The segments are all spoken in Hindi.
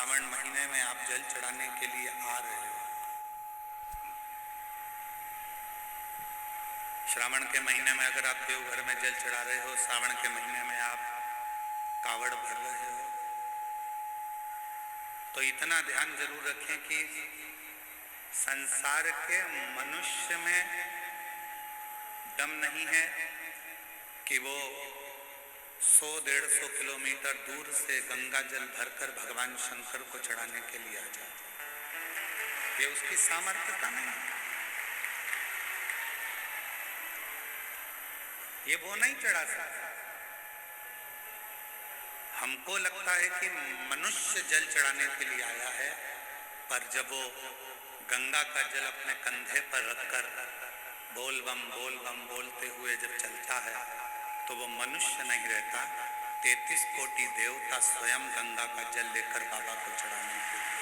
श्रावण महीने में आप जल चढ़ाने के लिए आ रहे हो। श्रावण के महीने में अगर आप देवघर में जल चढ़ा रहे हो, श्रावण के महीने में आप कावड़ भर रहे हो, तो इतना ध्यान जरूर रखें कि संसार के मनुष्य में दम नहीं है कि वो 100-150 किलोमीटर दूर से गंगा जल भरकर भगवान शंकर को चढ़ाने के लिए आ जाए। ये उसकी सामर्थ्यता नहीं, ये वो नहीं चढ़ा सकता। हमको लगता है कि मनुष्य जल चढ़ाने के लिए आया है, पर जब वो गंगा का जल अपने कंधे पर रखकर बोल बम बोलते हुए जब चलता है तो वो मनुष्य नहीं रहता, 33 कोटि देवता स्वयं गंगा का जल लेकर बाबा को चढ़ाने के लिए।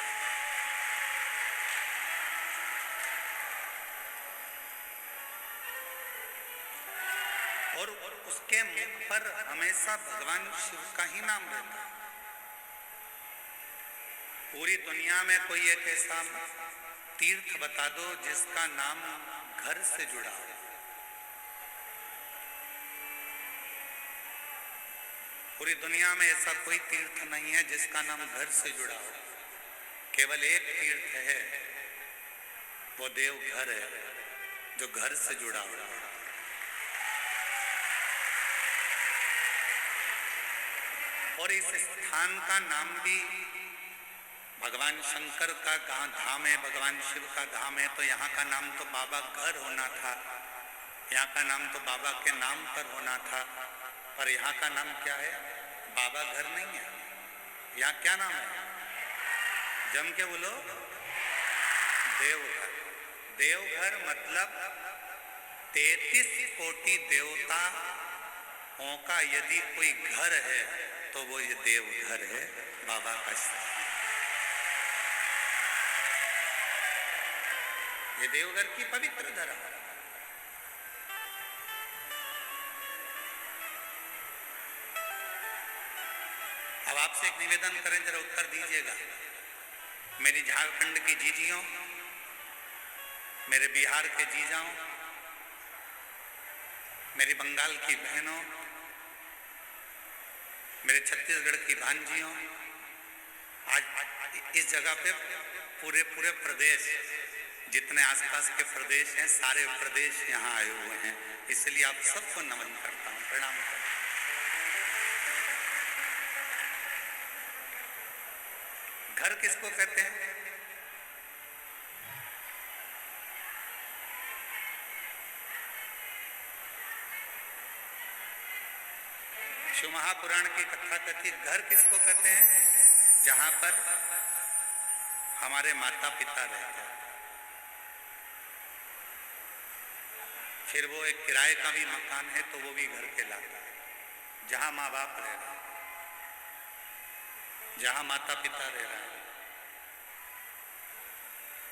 और उसके मुख पर हमेशा भगवान शिव का ही नाम रहता है। पूरी दुनिया में कोई एक ऐसा तीर्थ बता दो जिसका नाम घर से जुड़ा हो। पूरी दुनिया में ऐसा कोई तीर्थ नहीं है जिसका नाम घर से जुड़ा हो। केवल एक तीर्थ है, वो देवघर है, जो घर से जुड़ा हुआ है। और इस स्थान का नाम भी भगवान शंकर का धाम है, भगवान शिव का धाम है, तो यहाँ का नाम तो बाबा घर होना था, यहाँ का नाम तो बाबा के नाम पर होना था, पर यहाँ का नाम क्या है? बाबा घर नहीं है। यहाँ क्या नाम है? जम के बोलो, देवघर। देवघर मतलब 33 कोटि देवताओं का यदि कोई घर है तो वो ये देवघर है, बाबा का स्थान। ये देवघर की पवित्र धरा। अब आपसे एक निवेदन करें, जरा उत्तर दीजिएगा। मेरी झारखंड की जीजियों, मेरे बिहार के जीजाओं, मेरी बंगाल की बहनों, मेरे छत्तीसगढ़ की भांजियों, आज इस जगह पे पूरे प्रदेश, जितने आसपास के प्रदेश हैं, सारे प्रदेश यहाँ आए हुए हैं, इसलिए आप सबको नमन करता हूँ, प्रणाम करता हूँ। घर किसको कहते हैं? शिव महापुराण की कथा कथित घर किसको कहते हैं? जहां पर हमारे माता पिता रहते हैं। फिर वो एक किराए का भी मकान है तो वो भी घर कहलाता है। जहां माँ बाप रह रहे हैं, जहां माता पिता रह रहे हैं,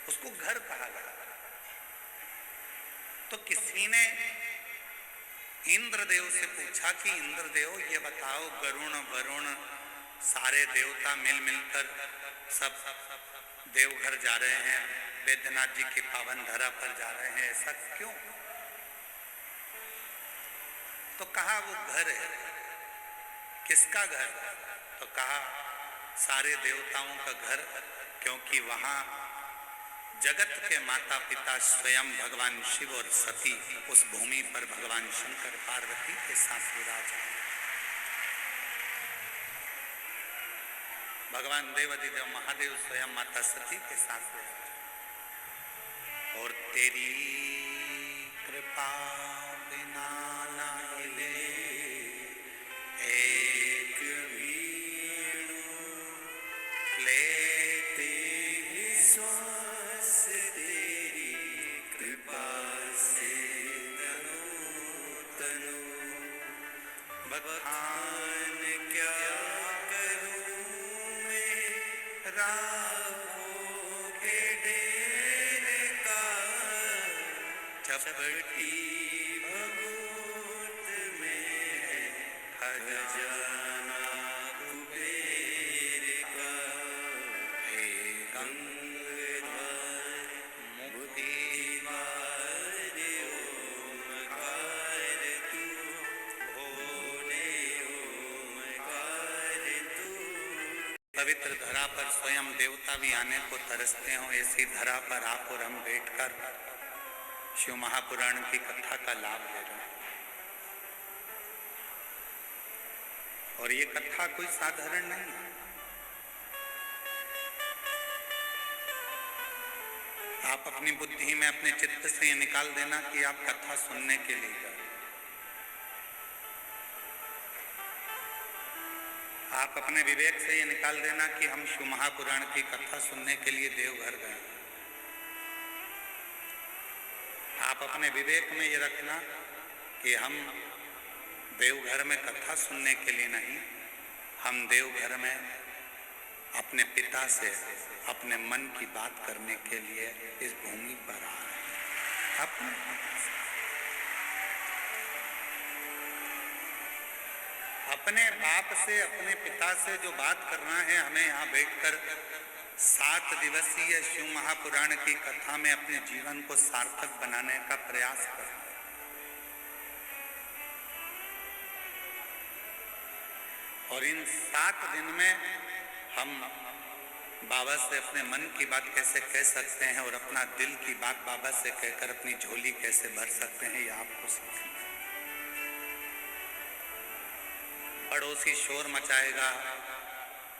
उसको घर कहा गया। तो किसी ने इंद्रदेव से पूछा कि इंद्रदेव ये बताओ, गरुण वरुण सारे देवता मिलकर सब देवघर जा रहे हैं, बैद्यनाथ जी की पावन धरा पर जा रहे हैं, ऐसा क्यों? तो कहा वो घर है। किसका घर? तो कहा सारे देवताओं का घर, क्योंकि वहां जगत के माता पिता स्वयं भगवान शिव और सती उस भूमि पर भगवान शंकर पार्वती के साथ विराज। भगवान देवाधिदेव महादेव स्वयं माता सती के साथ विराज। और तेरी कृपा बिना ना हिले एक वीणु लेते श्वास, तेरी कृपा से तनु बखान क्या करूं मैं राहों के डेरे का, चपटी भभूत में खजाना कुबेर का। मुक्ति पवित्र धरा पर स्वयं देवता भी आने को तरसते हो, ऐसी धरा पर आप और हम बैठकर शिव महापुराण की कथा का लाभ ले रहे हैं। और ये कथा कोई साधारण नहीं है। आप अपनी बुद्धि में अपने चित्त से ये निकाल देना कि आप कथा सुनने के लिए गए। आप अपने विवेक से ये निकाल देना कि हम शिव महापुराण की कथा सुनने के लिए देवघर गए। आप अपने विवेक में ये रखना कि हम देवघर में कथा सुनने के लिए नहीं, हम देवघर में अपने पिता से अपने मन की बात करने के लिए इस भूमि पर आ रहे हैं। अपने बाप से, अपने पिता से जो बात करना है, हमें यहाँ बैठकर 7 दिवसीय शिव महापुराण की कथा में अपने जीवन को सार्थक बनाने का प्रयास करना। और इन 7 दिन में हम बाबा से अपने मन की बात कैसे कह सकते हैं और अपना दिल की बात बाबा से कहकर अपनी झोली कैसे भर सकते हैं, ये आपको सीखना। पड़ोसी शोर मचाएगा,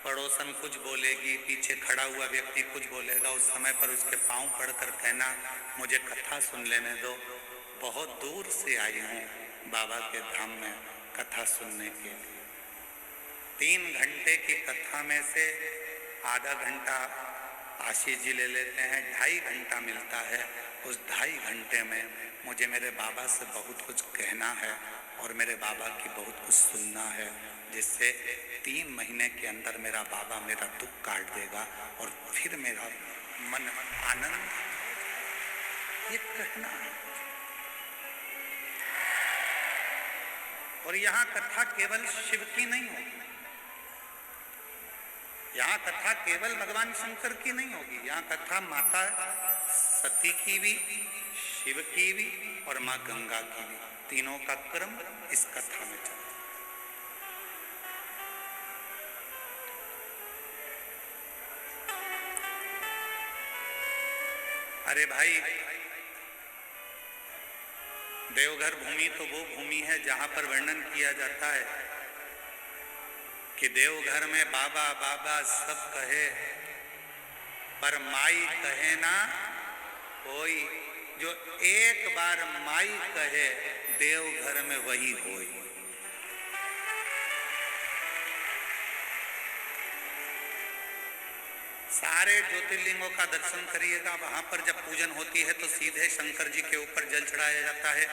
पड़ोसन कुछ बोलेगी, पीछे खड़ा हुआ व्यक्ति कुछ बोलेगा, उस समय पर उसके पांव पड़कर कहना मुझे कथा सुन लेने दो। बहुत दूर से आई हूँ बाबा के धाम में कथा सुनने के लिए। 3 घंटे की कथा में से आधा घंटा आशीष जी ले लेते हैं, 2.5 घंटा मिलता है। उस 2.5 घंटे में मुझे मेरे बाबा से बहुत कुछ कहना है और मेरे बाबा की बहुत कुछ सुनना है, जिससे 3 महीने के अंदर मेरा बाबा मेरा दुख काट देगा और फिर मेरा मन आनंद, ये कहना है। और यहाँ कथा केवल शिव की नहीं होगी, यहाँ कथा केवल भगवान शंकर की नहीं होगी, यहाँ कथा माता सती की भी, शिव की भी और माँ गंगा की भी, तीनों का क्रम इस कथा में चलता। अरे भाई, देवघर भूमि तो वो भूमि है जहां पर वर्णन किया जाता है कि देवघर में बाबा बाबा सब कहे पर माई कहे ना कोई। जो एक बार माई कहे देवघर में वही होई। सारे ज्योतिर्लिंगों का दर्शन करिएगा, वहां पर जब पूजन होती है तो सीधे शंकर जी के ऊपर जल चढ़ाया जाता है,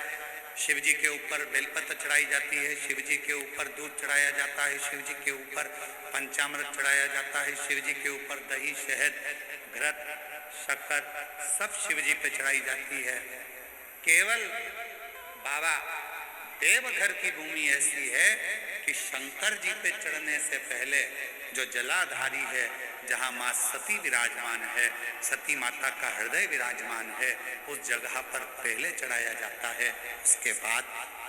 शिव जी के ऊपर बेलपत्र चढ़ाई जाती है, शिव जी के ऊपर दूध चढ़ाया जाता है, शिव जी के ऊपर पंचामृत चढ़ाया जाता है, शिव जी के ऊपर दही, शहद, घृत, शक्कर सब शिव जी पे चढ़ाई जाती है। केवल बाबा देवघर की भूमि ऐसी है कि शंकर जी पे चढ़ने से पहले जो जलाधारी है, जहाँ माँ सती विराजमान है, सती माता का हृदय विराजमान है, उस जगह पर पहले चढ़ाया जाता है, उसके बाद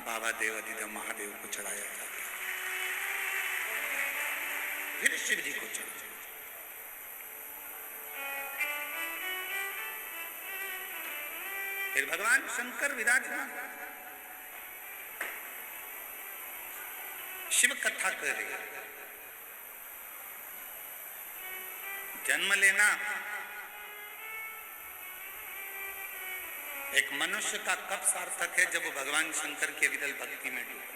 बाबा देवाधिदेव महादेव को चढ़ाया जाता है, फिर शिव जी को चढ़ाया। फिर भगवान शंकर विराजमान। शिव कथा कर रही है। जन्म लेना एक मनुष्य का कब सार्थक है? जब वो भगवान शंकर के विरल भक्ति में डूबे।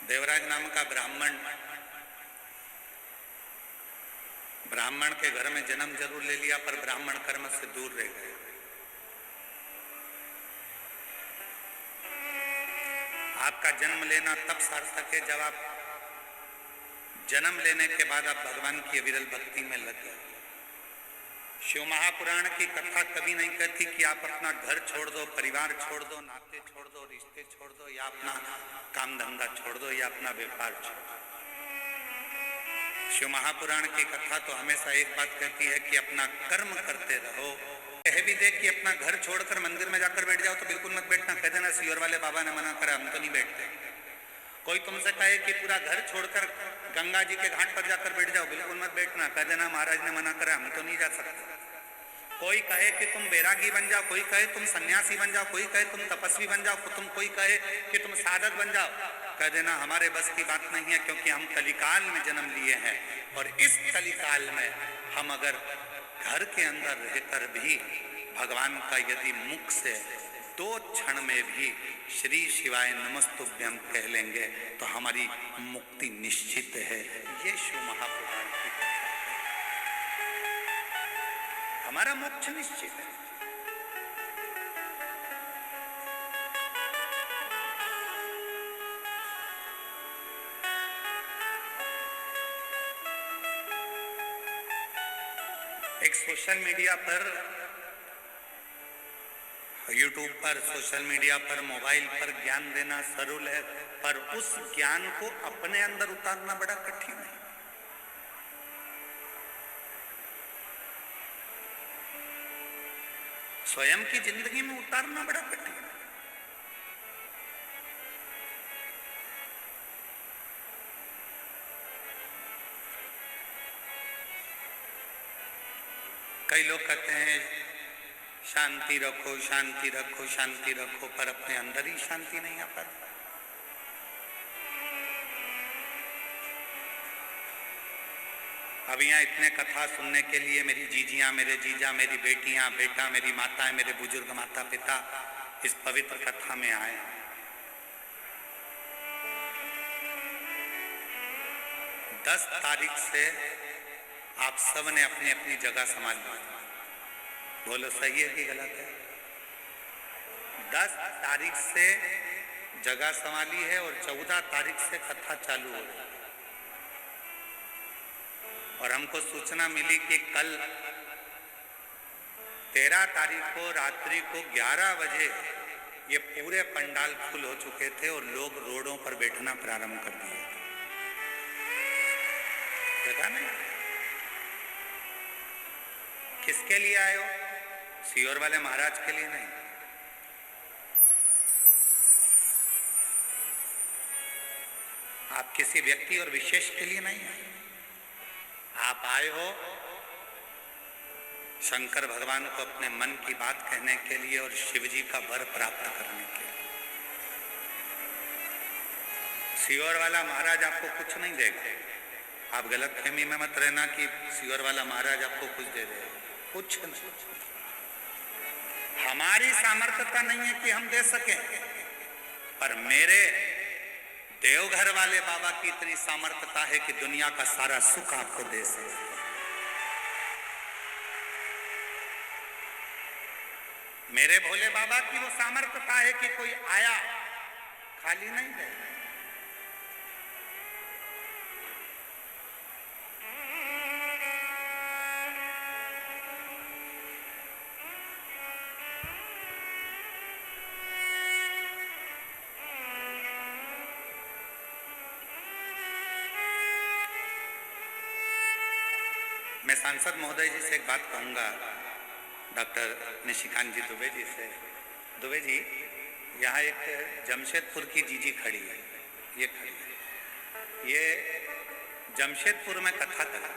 देवराज नाम का ब्राह्मण के घर में जन्म जरूर ले लिया, पर ब्राह्मण कर्म से दूर रह गए। आपका जन्म लेना तब सार्थक है जब आप जन्म लेने के बाद आप भगवान की विरल भक्ति में लग गए। शिव महापुराण की कथा कभी नहीं कहती कि आप अपना घर छोड़ दो, परिवार छोड़ दो, नाते छोड़ दो, रिश्ते छोड़ दो, या अपना काम धंधा छोड़ दो, या अपना व्यापार छोड़ दो। शिव महापुराण की कथा तो हमेशा एक बात कहती है कि अपना कर्म करते रहो। कह भी दे कि अपना घर छोड़कर मंदिर में जाकर बैठ जाओ तो बिल्कुल मत बैठना, कह देना सीवर वाले बाबा ने मना करा, हम तो नहीं बैठते। कोई तुमसे कहे कि पूरा घर छोड़कर गंगा जी के घाट पर जाकर बैठ जाओ, बिल्कुल मत बैठना, कह देना महाराज ने मना करा, हम तो नहीं जा सकते। कोई कहे कि तुम बैरागी बन जाओ, कोई कहे तुम सन्यासी बन जाओ, कोई कहे तुम तपस्वी बन जाओ, कोई कहे कि तुम साधक बन जाओ, कह देना हमारे बस की बात नहीं है, क्योंकि हम कलिकाल में जन्म लिए हैं। और इस कलिकाल में हम अगर घर के अंदर रहकर भी भगवान का यदि मुख से 2 क्षण में भी श्री शिवाय नमस्तुभ्यं कह लेंगे तो हमारी मुक्ति निश्चित है। ये शिव महापुराण की हमारा मोक्ष निश्चित है। एक सोशल मीडिया पर, यूट्यूब पर, सोशल मीडिया पर, मोबाइल पर ज्ञान देना सरल है, पर उस ज्ञान को अपने अंदर उतारना बड़ा कठिन है। स्वयं की जिंदगी में उतारना बड़ा कठिन है। कई लोग कहते हैं शांति रखो, शांति रखो, शांति रखो, पर अपने अंदर ही शांति नहीं आ पाती। अब यहाँ इतने कथा सुनने के लिए मेरी जीजियां, मेरे जीजा, मेरी बेटियां, बेटा, मेरी माताएं, मेरे बुजुर्ग माता पिता इस पवित्र कथा में आए। 10 तारीख से आप सब ने अपनी अपनी जगह संभाल ली। बोलो सही है कि गलत है? 10 तारीख से जगह संभाली है और 14 तारीख से कथा चालू हो रही है। और हमको सूचना मिली कि कल 13 तारीख को रात्रि को 11 बजे ये पूरे पंडाल फुल हो चुके थे और लोग रोडों पर बैठना प्रारंभ कर दिए थे। देखा नहीं? किसके लिए आए हो? सीहोर वाले महाराज के लिए नहीं। आप किसी व्यक्ति और विशेष के लिए नहीं आए। आप आए हो शंकर भगवान को अपने मन की बात कहने के लिए और शिव जी का वर प्राप्त करने के लिए। सीहोर वाला महाराज आपको कुछ नहीं देगा। आप गलतफहमी में मत रहना कि सीहोर वाला महाराज आपको कुछ दे देगा, कुछ नहीं। हमारी सामर्थ्यता नहीं है कि हम दे सकें, पर मेरे देवघर वाले बाबा की इतनी सामर्थ्यता है कि दुनिया का सारा सुख आपको दे सके। मेरे भोले बाबा की वो सामर्थ्यता है कि कोई आया खाली नहीं गए। मैं सांसद महोदय जी से एक बात कहूँगा, डॉक्टर निशिकांत जी दुबे जी से। दुबे जी, यहाँ एक जमशेदपुर की जीजी खड़ी है, ये खड़ी है, ये जमशेदपुर में कथा करा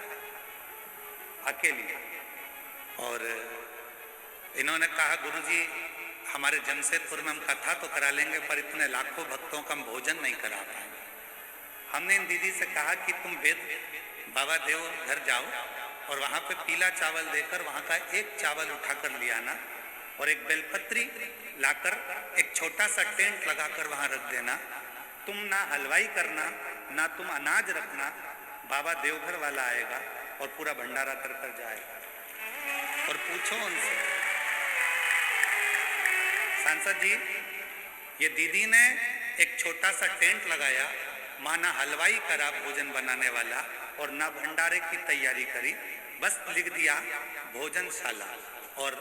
अकेली, और इन्होंने कहा गुरुजी हमारे जमशेदपुर में हम कथा तो करा लेंगे पर इतने लाखों भक्तों का हम भोजन नहीं करा पाएंगे। हमने इन दीदी से कहा कि तुम वेद बाबा देव घर जाओ और वहाँ पे पीला चावल देकर वहाँ का एक चावल उठाकर ले आना और एक बेलपत्री लाकर एक छोटा सा टेंट लगाकर वहाँ रख देना। तुम ना हलवाई करना, ना तुम अनाज रखना, बाबा देवघर वाला आएगा और पूरा भंडारा कर कर जाएगा। और पूछो उनसे, सांसद जी ये दीदी ने एक छोटा सा टेंट लगाया, वहाँ ना हलवाई करा भोजन बनाने वाला और ना भंडारे की तैयारी करी, बस लिख दिया भोजनशाला। और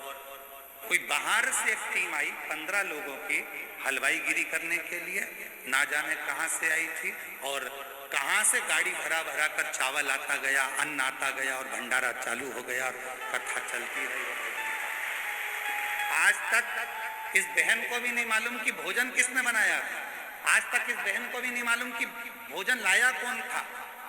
कोई बाहर से एक टीम आई 15 लोगों की हलवाईगिरी करने के लिए, ना जाने कहां से आई थी, और कहां से गाड़ी भरा भरा कर चावल आता गया, अन्न आता गया और भंडारा चालू हो गया और कथा चलती रही। आज तक इस बहन को भी नहीं मालूम कि भोजन किसने बनाया था। आज तक इस बहन को भी नहीं मालूम कि भोजन लाया कौन था,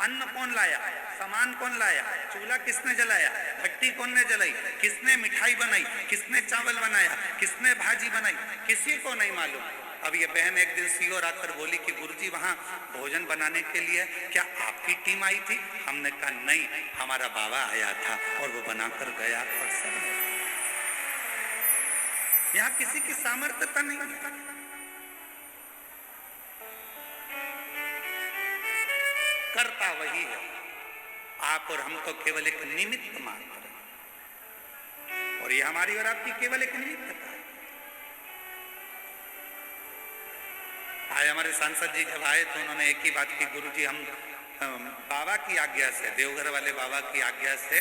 अन्न कौन लाया, सामान कौन लाया, चूल्हा किसने जलाया, भट्टी कौन ने जलाई, किसने मिठाई बनाई, किसने चावल बनाया, किसने भाजी बनाई, किसी को नहीं मालूम। अब ये बहन एक दिन सीओर आकर बोली कि गुरुजी वहां भोजन बनाने के लिए क्या आपकी टीम आई थी? हमने कहा नहीं, हमारा बाबा आया था और वो बनाकर गया और सब। यहाँ किसी की सामर्थ्यता नहीं है। करता वही है, आप और हम तो केवल एक निमित्त मात्र है, और ये हमारी और आपकी केवल एक निमित्तता है। आज हमारे सांसद जी जब आए तो उन्होंने एक ही बात की, गुरुजी हम बाबा की आज्ञा से, देवघर वाले बाबा की आज्ञा से